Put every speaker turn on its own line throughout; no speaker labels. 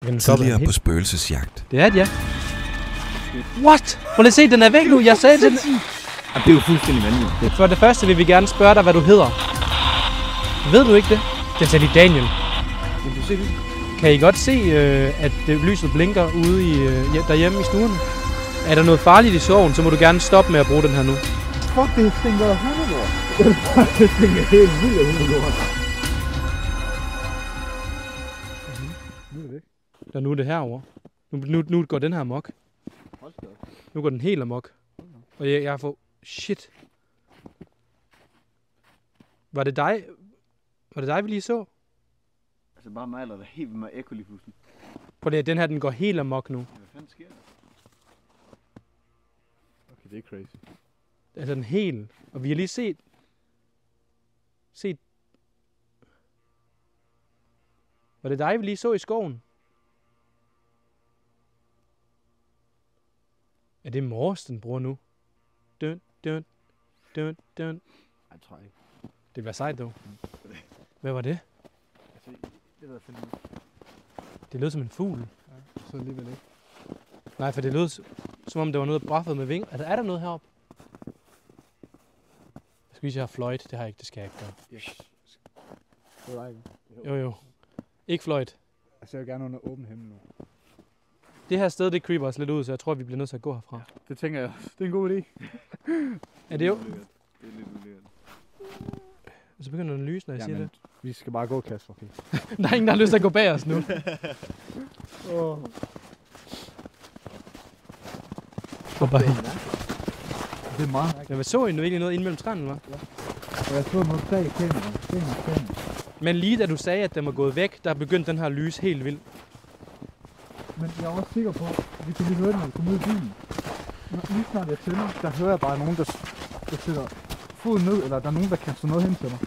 Tidligere på spøgelsesjagt.
Det er det, ja. What? Prøv lige at se, den er væk nu. Jeg sagde til den.
Det er jo fuldstændig vanvittigt.
For det første vil vi gerne spørge dig, hvad du hedder. Ved du ikke det? Det er lige Daniel.
Vil du se det?
Kan I godt se, at lyset blinker ude derhjemme i stuen? Er der noget farligt i soven, så må du gerne stoppe med at bruge den her nu.
Fuck, det stinker af hundelort. Det stinker helt vildt af hundelort. Nu er det væk.
Der nu er det herovre. Nu går den her amok. Nu går den helt amok. Og jeg har fået... Shit. Var det dig, vi lige så?
Altså bare mig, eller der helt med ekko lige pludselig.
Prøv lige, den her, den går helt amok nu.
Hvad fanden sker der? Okay, det er crazy.
Altså den helt... Og vi har lige set... Var det dig, vi lige så i skoven? Er det Mors, den bruger nu? Dun.
Jeg tror ikke.
Det var sejt dog. Hvad var det?
Det ved jeg fandme.
Det lød som en fugl.
Ja, så alligevel ikke.
Nej, for det lød som om, der var noget braffet med ving. Er der noget heroppe? Jeg skal vise, jeg har fløjt. Det har jeg ikke, det skal jeg ikke gøre.
Yes. Det var ikke.
Jo. Ikke fløjt.
Altså, jeg vil gerne under åben himmel nu.
Det her sted, det creeper os lidt ud, så jeg tror, vi bliver nødt til at gå herfra. Ja.
Det tænker jeg. Det er en god idé.
Er det jo?
Det er lidt ulækkert.
Og så begynder den at lyse, når jeg siger det.
Vi skal bare gå, Kasper. Okay.
Der er ingen, der har lyst til at gå bag os nu.
Det er meget mærkeligt.
Men hvad så I nu egentlig noget inde mellem træerne, hva'?
Ja. Og jeg så noget bag kameraet.
Men lige da du sagde, at den var gået væk, der begyndte den her lys helt vildt.
Men jeg er også sikker på, at vi kan lige høre den, når vi kommer ud i bilen. Lige snart jeg tænder, der hører jeg bare nogen, der sætter foden ned, eller der er nogen, der kaster noget hen til mig.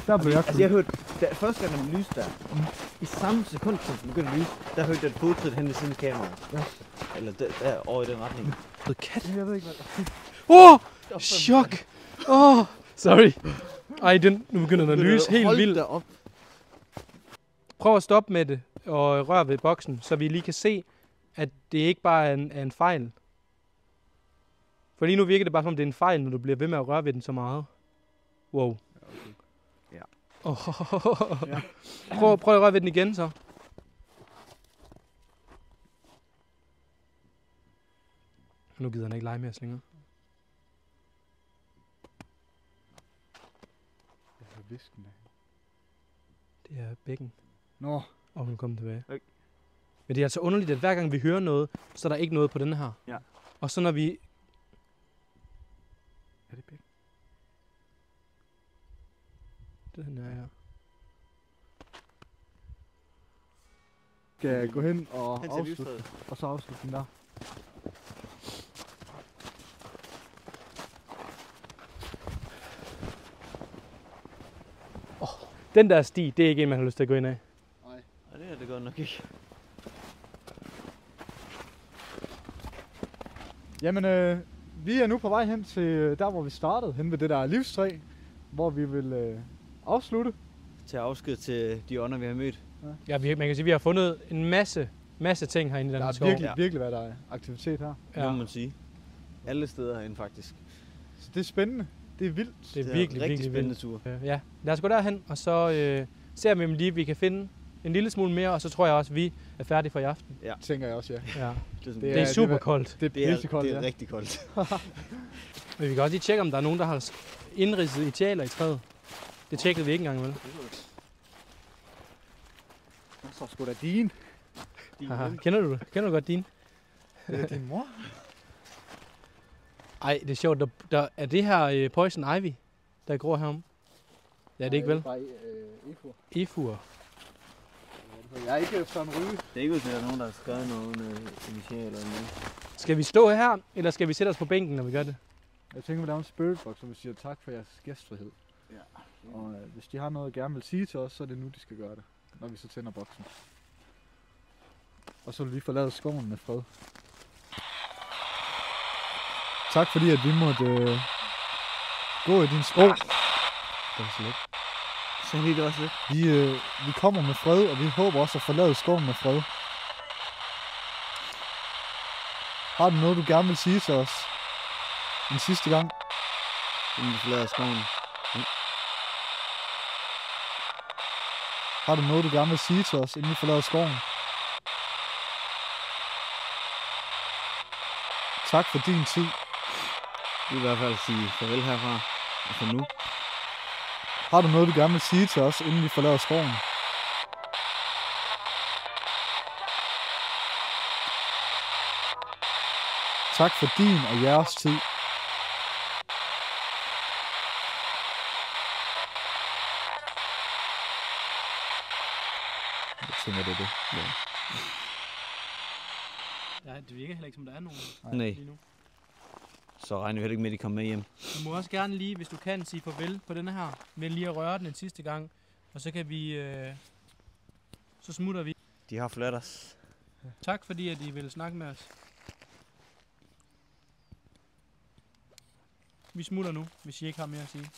Der blev jeg
Altså jeg hørte, første gang den lyste der, i samme sekund, som den begyndte at lyse, der hørte jeg et fodtrin hen ved siden af kameraet.
Ja.
Eller der over i den retning.
Rød kat.
Jeg ved ikke, hvad
Chok! Sorry. Ej, nu begynder den at lyse helt vildt.
Op.
Prøv at stoppe med det og rør ved boksen, så vi lige kan se, at det ikke bare er en fejl. For lige nu virker det bare som om det er en fejl, når du bliver ved med at røre ved den så meget. Wow.
Ja.
Ja. Prøv at røre ved den igen så. Nu gider han ikke lege mere længere. Det er bækken.
Nå.
Og hun kommer tilbage.
Okay.
Men det er altså underligt, at hver gang vi hører noget, så er der ikke noget på denne her.
Ja.
Og så når vi...
Er det bækken?
Den er her.
Skal jeg gå hen og
Hen til
afslutte,
lystrædet.
og så afslutte den der?
Den der sti, det er ikke en, man har lyst til at gå ind af.
Nej, det er det godt nok ikke.
Jamen, vi er nu på vej hen til der, hvor vi startede, hen ved det der livstræ, hvor vi vil afslutte.
Til afsked til de ånder, vi har mødt.
Ja, man kan sige, at vi har fundet en masse ting herinde i den
Der
her
er
skov.
virkelig, hvad der er aktivitet her.
Ja. Må man sige. Alle steder herinde faktisk.
Så det er spændende. Det er vildt.
Det er
en
virkelig
rigtig
vildt.
spændende tur.
Ja, lad os gå derhen, og så ser vi, om vi kan finde en lille smule mere, og så tror jeg også, at vi er færdige for i aften.
Ja.
Tænker jeg også, ja.
Ja.
Det
Det er super koldt.
Det er virkelig koldt,
det er rigtig koldt.
Men vi kan også lige tjekke, om der er nogen, der har indridset initialer i træet. Det tjekkede vi ikke engang, vel?
Så sgu da din.
Haha. Kender du det? Kender du godt din?
Det er din mor.
Ej, det er sjovt. Der er det her Poison Ivy, der gror herom. Ja, det er ikke vel?
Bare
Efur.
Jeg er ikke Søren Ryge.
Det er ikke ud til, at der er nogen, der har skrevet noget initial eller noget.
Skal vi stå her, eller skal vi sætte os på bænken, når vi gør det?
Jeg tænker, vi laver en spiritbox, og vi siger tak for jeres gæstfrihed.
Ja.
Og hvis de har noget, gerne vil sige til os, så er det nu, de skal gøre det. Når vi så tænder boksen. Og så vil vi forlade skoven med fred. Tak fordi, at vi måtte gå i din skov.
Det var så lidt.
sagde lige det også lidt.
Vi kommer med fred, og vi håber også at forlade skoven med fred. Har du noget, du gerne vil sige til os? En sidste gang?
Inden vi forlader skoven.
Har du noget, du gerne vil sige til os, inden vi forlader skoven? Tak for din tid.
Vi vil i hvert fald sige farvel herfra. Og for nu.
Har du noget, du gerne vil sige til os, inden vi forlader skoven? Tak for din og jeres tid. Jeg tænker, det er det. Ja.
Ja, det virker heller ikke, som der er nogen.
Nej.
Lige nu.
Så regner vi heller ikke med, at de kommer med hjem.
Du må også gerne lige, hvis du kan, sige farvel på denne her. Med lige at røre den en sidste gang. Og så kan vi... så smutter vi.
De har forladt os.
Tak fordi, at I ville snakke med os. Vi smutter nu, hvis I ikke har mere at sige.